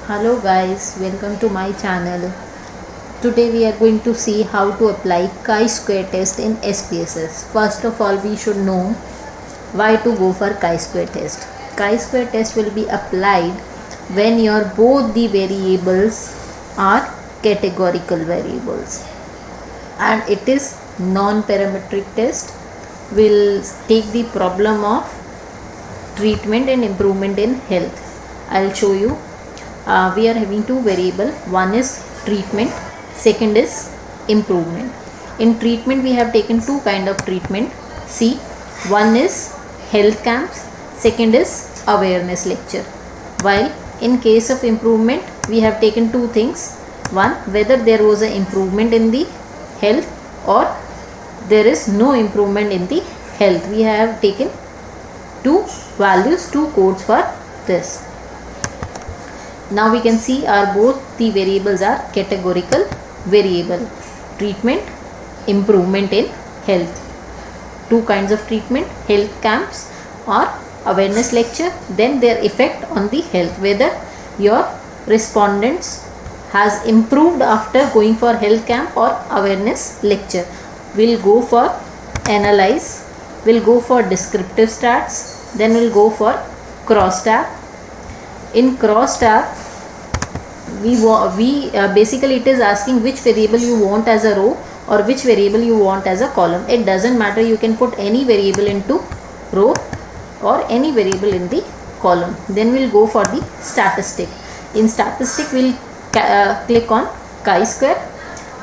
Hello guys, welcome to my channel. Today we are going to see how to apply chi-square test in SPSS. First of all, we should know why to go for chi-square test. Chi-square test will be applied when your both the variables are categorical variables, and it is non-parametric test. Will take the problem of treatment and improvement in health. I'll show you. We are having two variable. One is treatment, second is improvement. In treatment we have taken two kind of treatment. See, one is health camps, second is awareness lecture. While in case of improvement we have taken two things. One, whether there was an improvement in the health or there is no improvement in the health. We have taken two values, two codes for this. Now we can see our both the variables are categorical variable. Treatment, improvement in health. Two kinds of treatment, health camps or awareness lecture, then their effect on the health, whether your respondents has improved after going for health camp or awareness lecture. We'll go for analyze, we'll go for descriptive stats, then we'll go for crosstab. In crosstab we basically it is asking which variable you want as a row or which variable you want as a column. It doesn't matter, you can put any variable into row or any variable in the column. Then we'll go for the statistic. In statistic we'll click on chi-square.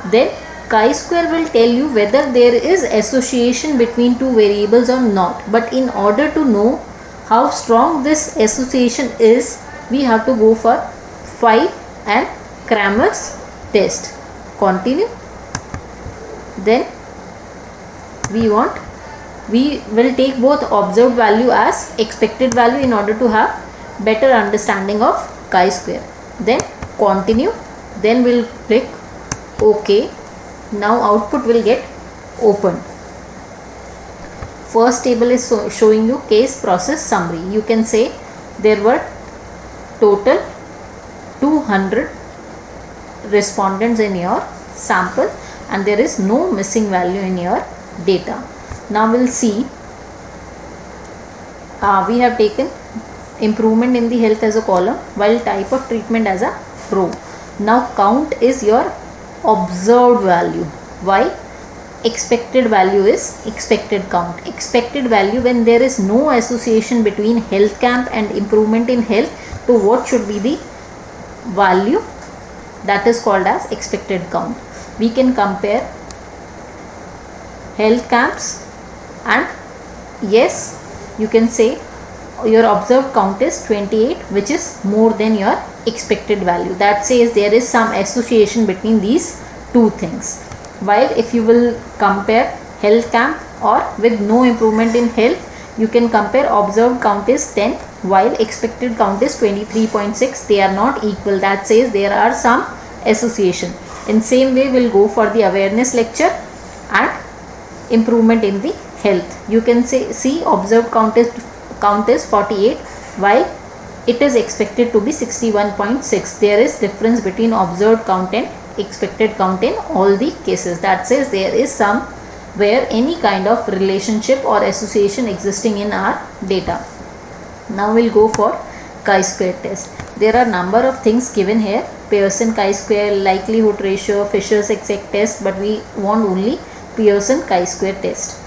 Then chi-square will tell you whether there is association between two variables or not. But in order to know how strong this association is, we have to go for Phi and Cramer's test. Continue. Then we will take both observed value as expected value in order to have better understanding of chi-square. Then continue. Then we'll click OK. Now output will get opened. First table is showing you case process summary. You can say there were total 200 respondents in your sample and there is no missing value in your data. Now we'll see, we have taken improvement in the health as a column while type of treatment as a row. Now count is your observed value. Why? Expected value is expected count. Expected value when there is no association between health camp and improvement in health, to what should be the value? That is called as expected count. We can compare health camps and yes, you can say your observed count is 28, which is more than your expected value. That says there is some association between these two things. While if you will compare health camp or with no improvement in health, you can compare observed count is 10 while expected count is 23.6. They are not equal. That says there are some association. In same way we'll go for the awareness lecture and improvement in the health. You can say see observed count is 48 while it is expected to be 61.6. There is difference between observed count and expected count in all the cases. That says there is somewhere any kind of relationship or association existing in our data. Now we'll go for chi-square test. There are number of things given here: Pearson chi-square, likelihood ratio, Fisher's exact test, but we want only Pearson chi-square test.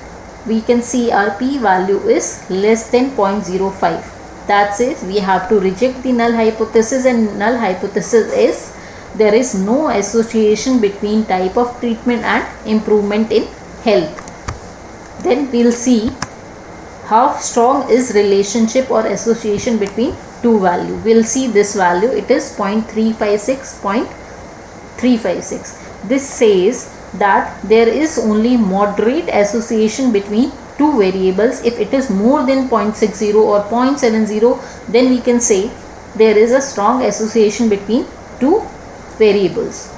We can see our p value is less than 0.05. That says we have to reject the null hypothesis, and null hypothesis is there is no association between type of treatment and improvement in health. Then we'll see how strong is relationship or association between two value. We'll see this value, it is 0.356, 0.356. This says that there is only moderate association between two variables. If it is more than 0.60 or 0.70, then we can say there is a strong association between two variables.